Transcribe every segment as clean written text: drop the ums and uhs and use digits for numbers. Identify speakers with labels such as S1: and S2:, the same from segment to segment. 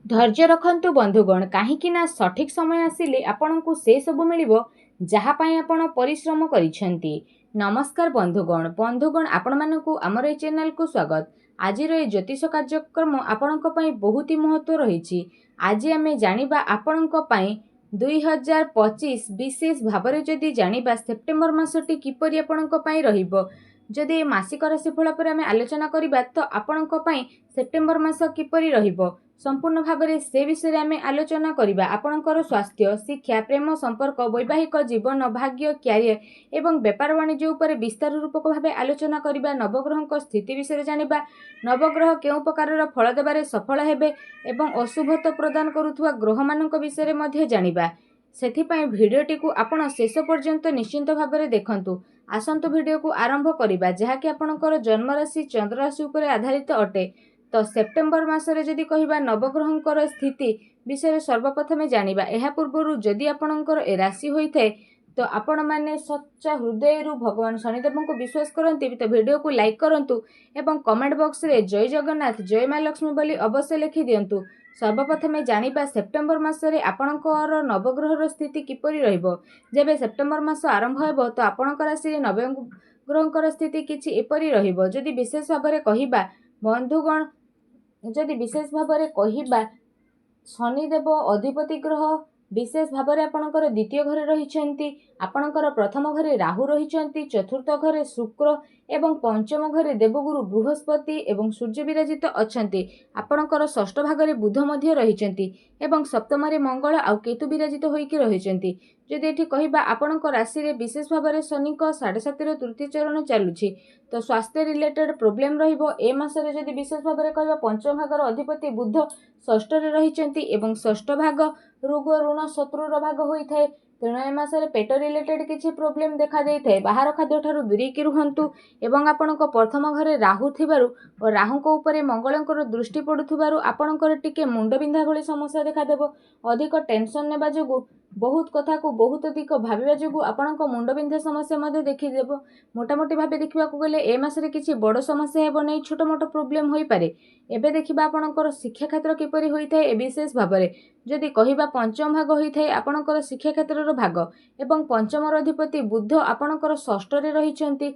S1: धैर्य रखंतु बंधुगण कहीं सठिक समय आसिले आपंक से सब मिल जहाँपाई आपण परिश्रम करिसेंती। नमस्कार बंधुगण बंधुगण आपण मानकु आमर ए चैनल को स्वागत। आज ये ज्योतिष कार्यक्रम आपणक पई बहुत ही महत्व रही। आज आम जानिबा आपणक पई 2025 विशेष भाव जदि जानिबा सेप्टेम्बर मासटी किपरि आपणक पई रहिबो। जदि मासिक राशिफल पर आम आलोचना करबा तो आपणक पई सेप्टेम्बर मास किपरि रहिबो संपूर्ण भाव में से विषय आम आलोचना करबा। आपणकर स्वास्थ्य, शिक्षा, प्रेम संपर्क, वैवाहिक जीवन, भाग्य, क्यारियर एवं व्यापार वाणिज्य उपर विस्तार रूपक भाव आलोचना करबा। नवग्रह स्थिति विषय जानिबा, नवग्रह केउं प्रकार फल देबारे सफल हेबे एवं अशुभत्व प्रदान करुथुवा ग्रह मानक विषय मध्ये जानिबा। सेथिपाई भिडियोटी को आपण शेष पर्यंत निश्चिंत भाव में देखंतु। आसंतु भिडियो को आरंभ करिबा जहाँकि आपणकर जन्म राशि चंद्र राशि उपर आधारित अटे। तो सेप्टेम्बर मासरे जदि कहिबा नवग्रहंकर स्थिति विषय सर्वप्रथमे जानिबा। एहा पूर्वरु जदि आपणकर ए राशि होइथे तो आपण माने सच्चा हृदय भगवान शनिदेव को विश्वास करती तो वीडियो को लाइक करंतु एवं कमेंट बॉक्स रे जय जगन्नाथ जय माँ लक्ष्मी बोली अवश्य लिखि दियंतु। सर्वप्रथमे जानिबा सेप्टेम्बर मासरे आपणकर नवग्रहर स्थिति किपरि रहिबो। जेबे सेप्टेम्बर मास आरंभ हेबो तो आपणक राशि रे नवग्रहंकर स्थिति किछि एपरि रहिबो। जदि विशेष भाव में कहिबा बंधुगण जदि विशेष भाव में कहिबा शनिदेव अधिपति ग्रह विशेष भाव में आपणकर द्वितीय घरे रहिछंती। आपणकर प्रथम घरे राहु रहिछंती, चतुर्थ घरे शुक्र एवं पंचम घरे देवगुरु बृहस्पति एवं सूर्य विराजित अछंती। आपणकर षष्ठ भागरे बुध मध्य रहिछंती एवं सप्तम रे मंगल आउ केतु विराजित होइकी रहिछंती। जदि एठी कहिबा आपणकर राशि रे विशेष भाव में शनिक 7.5 तृतीय चरण चालुछि तो स्वास्थ्य रिलेटेड प्रोब्लेम रहिबो। ए मासरे जदि विशेष भाव में कहिबा पंचम भागर अधिपति बुध षष्ठ रे रहिछंती एवं षष्ठ भाग रोग ऋण शत्रुर भाग होइथाय। तेणु ए मासरे पेट रिलेटेड किछि प्रोब्लेम देखा देइथाय। बाहर खाद्य ठारू दूरीकी रुहंतु एवं आपणक प्रथम घरे राहु थिबारु और राहुक उपरे मंगलंकर दृष्टि पडुथिबारु आपणकर टिके मुंड बिंधा भली समस्या देखा देबो। अधिक टेंशन नेबा जोगु बहुत कथा को बहुत अधिक भाविबा जोगु आपणक मुंड बिंधा समस्या मध्ये देखि देबो। मोटामोटी भाबे देखिबा को गेले ए मासरे किछि बड़ समस्या हेबो नै, छोट मोट प्रोब्लेम होई पारे। एबे देखिबा आपणकर शिक्षा क्षेत्र किपरि होइथाय। ए विशेष भाव में जदि कहिबा पंचम भाग होइथाय आपणकर शिक्षा क्षेत्रर भाग एवं पंचमर अधिपति बुध आपणकर षष्ठ रे रहिछंती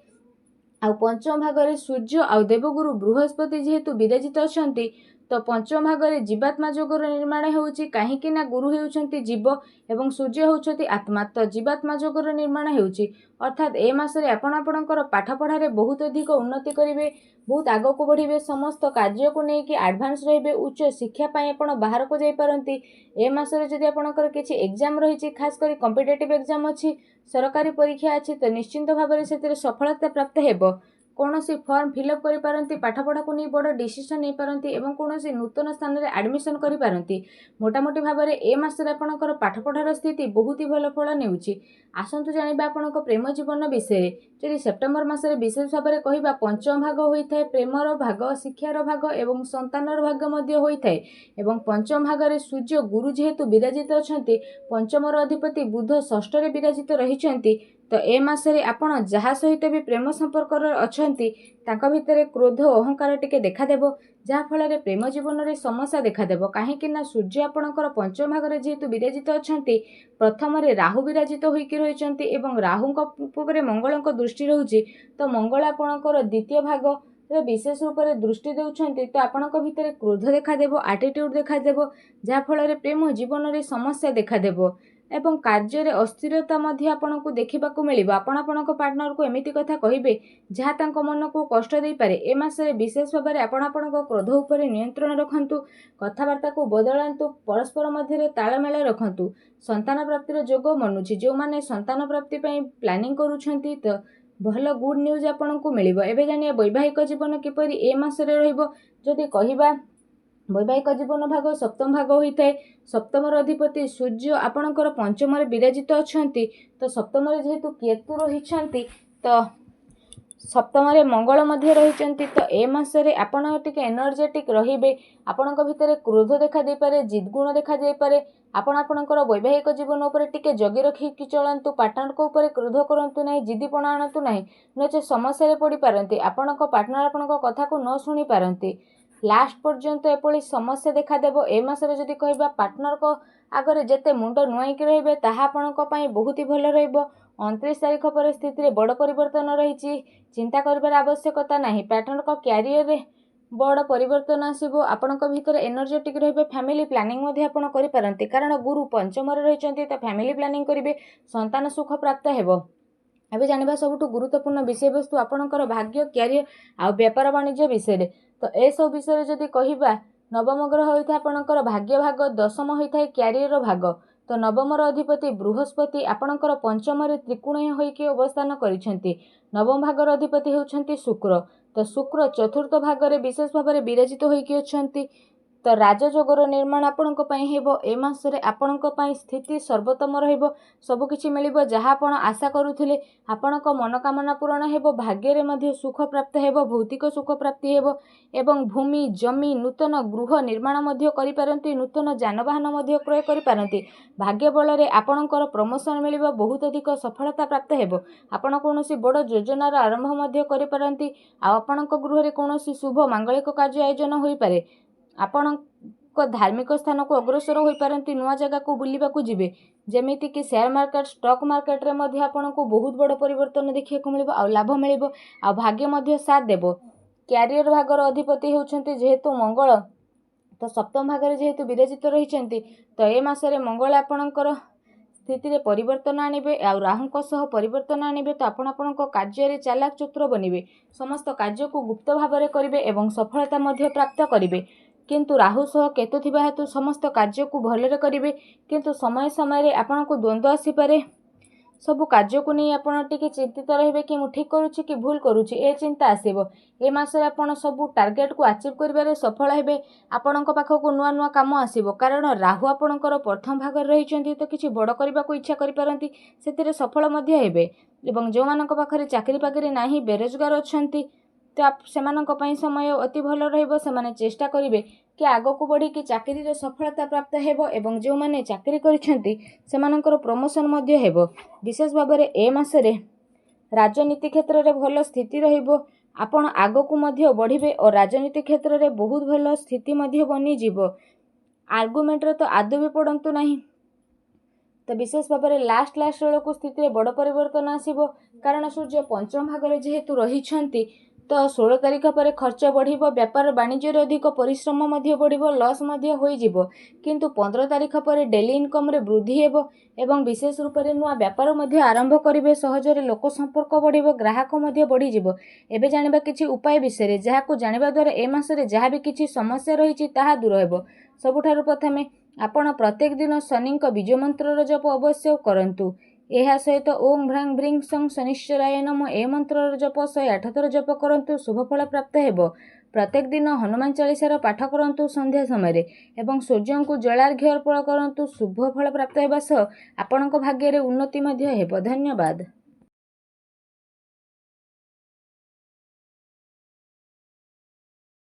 S1: आउ पंचम भागरे सूर्य आउ देवगुरु बृहस्पति जेहेतु विराजित अछंती तो पंचम भागरे जीवात्मा जोगर निर्माण होउची। काहेकि ना गुरु हेउछंती जीव एवं सूर्य होउछंती आत्मा, तो जीवात्मा जोगर निर्माण होउची। अर्थात ए मासरे आपणकर पाठ पढ़ारे बहुत अधिक उन्नति करिवे, बहुत आगो को बढ़िबे, समस्त कार्य को लेकिन एडवांस रहिबे, उच्च शिक्षा पाई आपण बाहर को जाई पारंती। ए मासरे जदि आपणकर किछि एग्जाम रहिछि, खास करी कॉम्पिटिटिव एग्जाम अछि, सरकारी परीक्षा अछि तो निश्चिंत भाव में सेतिरे सफलता प्राप्त हेबो। कौनसी फॉर्म फिलअप करि पारंती, पाठ पढ़ा को नहीं बड़ डिसीजन नहीं पारंती एवं कौनसी नूतन स्थान रे एडमिशन करि पारंती। मोटामोटी भाव में ए मासरे आपणकर पाठ पढ़ार स्थिति बहुत ही भल फल नेउची। आसंतु जानिबा आपणक प्रेम जीवन विषय। जदि सेप्टेम्बर मासरे विशेष भाव में कहिबा पंचम भाग होइथाय प्रेमर भाग, शिक्षार भाग एवं संतानर भाग मध्य होइथाय एवं पंचम भागरे सूर्य गुरु जेहेतु विराजित अछंती, पंचमर अधिपति बुध षष्ठ रे विराजित रहिछंती तो ए मासरे आपण जहा सहित भी प्रेम संपर्क अछंती तांका भितरे क्रोध अहंकार टिके देखा देबो, जहा फल रे प्रेम जीवन रे समस्या देखा देबो। काहेकि ना सूर्य आपणकर पंचम भागरे जेहेतु विराजित अछंती, प्रथम रे राहु विराजित होइकी रहिछंती एवं राहुक उपरे मंगलक दृष्टि रहउची तो मंगल आपणकर द्वितीय भाग रे विशेष रूप से दृष्टि देउछंती तो आपणक भितरे क्रोध देखा देबो, एटीट्यूड देखा देबो, जहा फल रे प्रेम जीवन रे समस्या देखा देबो एवं कार्य रे अस्थिरता मध्य आपनको देखिबाकू मिलिबो। आपणक पार्टनर को एमिति कथा कहिबे जहा तांको मन को कष्ट देई पारे। ए मासरे विशेष भाव में आपणक क्रोध उपरे नियंत्रण रखंतु, कथाबार्ता को बदलांतु, परस्पर मध्य तालमेल रखंतु। संतान प्राप्तिर जोग मनुछि, जो माने संतान प्राप्ति पई प्लानिंग करूछंती तो भल गुड न्यूज आपनको मिलिबो। एबे जानिया वैवाहिक जीवन किपरि ए मासरे रहिबो। जदि कहिबा वैवाहिक जीवन भाग सप्तम भाग होइथाय, सप्तमर अधिपति सूर्य आपणकर पंचम रे विराजित अछंती तो सप्तम रे जेहेतु केतु रहिछंती तो सप्तम रे मंगल मध्य रहिछंती तो ए मासरे आपण टिके एनर्जेटिक रहिबे। आपणक भितरे क्रोध देखा दे पारे, जिद गुण देखा दे पारे। आपण आपणकर वैवाहिक जीवन उपरे टिके जगी रखिकी चलंतु, पार्टनर को उपरे क्रोध करंतु नाही, जिद्दीपणा आणंतु नाही, नचे समस्या रे पड़ी पारंती। आपणक पार्टनर आपणक कथा को न सुनी पारंती। लास्ट पर्यंत एपरी समस्या देखादेव। ए मासरे जदि कहबा पार्टनर को आगरे जेते मुंड नुआईकी रहिबे ताहा आपणक पई बहुत ही भल रहिबो। 29 तारिख पर स्थिति रे बड़ परिवर्तन रहिछि, चिंता करिबार आवश्यकता नाही। पार्टनर को क्यारियर रे बड़ परिवर्तन आसीबो। आपणक भितर एनर्जेटिक रहिबे। फैमिली प्लानिंग मध्ये आपण करि पारंती, कारण गुरु पंचम रे रहिचंती त फैमिली प्लानिंग करिवे, संतान सुख प्राप्त हेबो। एबे जानिबा सबुठु गुरुत्वपूर्ण विषय वस्तु आपणकर भाग्य, क्यारियर आ व्यापार वाणिज्य विषय। तो ए सब विषय जदि कहिबा, नवम ग्रह होइथा आपणकर भाग्य भाग, दशम होइथा क्यारियर भाग। तो नवम अधिपति बृहस्पति आपणकर पंचम रे त्रिकोणीय होइके अवस्थान करिसेंती। नवम भागर अधिपति हेउछंती शुक्र। तो शुक्र चतुर्थ भागरे विशेष भाव में विराजित होइके अछंती। तो राजयोगर निर्माण आपणक पई हेबो। ए मासरे आपणक पई स्थिति सर्वोत्तम रहिबो। सब किछि मिलिबो जहा आपण आशा करूथिले। आपणक मनोकामना पूर्ण हेबो। भाग्य रे मध्ये सुख प्राप्त हेबो, भौतिक सुख प्राप्ति हेबो एवं भूमि जमी नूतन गृह निर्माण मध्ये करि पारंती, नूतन जानवाहन मध्ये क्रय करि पारंती। भाग्य बल रे आपणकर प्रमोशन मिलिबो, बहुत अधिक सफलता प्राप्त हेबो। आपण कोनोसी बड़ योजनार आरंभ मध्ये करि पारंती। आ आपणक गृह रे कोनोसी शुभ मांगलिक कार्य आयोजन होई पारे। आपण धार्मिक स्थान को अग्रसर होई पारंती, नुआ जगह को बुलिबा को जिवे, जेमिति कि शेयर मार्केट स्टॉक मार्केट रे मध्ये आपण को बहुत बड़ परिवर्तन देखिए को मिलिबो आ लाभ मिलिबो आ भाग्य मध्ये साथ देबो। क्यारियर भागर अधिपति होउछंती जेहेतु मंगल, तो सप्तम भागरे जेहेतु विराजित रहिचंती, तो ए मासरे मंगल आपणकर स्थिति रे परिवर्तन आनिबे आ राहुंक सह परिवर्तन आनिबे। तो आपणक कार्य रे चालाक चतुर बनिबे, समस्त कार्य को गुप्त भाव में करिवे एवं सफलता मध्ये प्राप्त करिवे। किंतु राहु सह केतु थिबा हेतु समस्त कार्य को भलरे करिवे, किंतु समय समय रे आपण को द्वंद्व आसी पारे। सब कार्य को नहीं आपण टिके चिंतित रहिबे कि मु ठीक करूछि कि भूल करूछि, ए चिंता आसीबो। ए मासरे आपण सब टार्गेट को अचीव करिबारे सफल हेबे। आपणक पाखक नुआ नुआ काम आसीबो, कारण राहु आपणकर प्रथम भाग रहिचंती, तो किछि बड़ करबा को इच्छा करि पारंती, सेतिरे सफल मध्ये हेबे। एवं जो मानक पाखरे चाकरी पाकरी नाही, बेरोजगार अछंती, तो सेमानक पई समय अति भल रहिबो। सेमाने चेष्टा करिवे कि आगो को बढ़ी कि चाकरी रे सफलता प्राप्त हेबो एवं जो माने चाकरी करिसेंती सेमानकर प्रमोशन मध्ये हेबो। विशेष भाव में ए मासरे राजनीति क्षेत्र रे भल स्थिति रहिबो। आपण आगो को मध्ये बढ़िबे और राजनीति क्षेत्र रे बहुत भल स्थिति मध्ये बनी जीवो। आर्गुमेंट रे तो आदौ भी पड़ंतु नाही। तो विशेष भाव में लास्ट बेल को स्थिति रे बड़ परिवर्तन आसीबो, कारण सूर्य पंचम भाग जेहेतु रहिछंती, तो 16 तारिख पर खर्च बढ़िबो, व्यापार वाणिज्य रे अधिक परिश्रम मध्ये बढ़िबो, लॉस मध्ये होई जिवो। किंतु 15 तारिख पर डेली इनकम रे वृद्धि हेबो एवं विशेष रूप से नुआ व्यापार मध्ये आरंभ करिवे। सहजरे लोक संपर्क बढ़िबो, ग्राहक मध्ये बढ़ी जिवो। एबे जानिबा किछि उपाय विषय जहा को जानिबा द्वारा ए मासरे जहा भी किछि समस्या रहिछि ताहा दूर हेबो। सबुठारु प्रथमे आपण प्रत्येक दिन शनिक बीज मंत्र जप अवश्य करंतु। एहा सहित ओम भ्रांग भ्रीं सं शनिश्चराय नमः ए मंत्र जप 108 थर जप करंतु, शुभ फल प्राप्त हेबो। प्रत्येक दिन हनुमान चालीसार पाठ करंतु संध्या समय एवं सूर्य को जलार्घ्य अर्पण करंतु, शुभ फल प्राप्त हेबा सह आपणक भाग्य रे उन्नति मध्ये हेबो। धन्यवाद।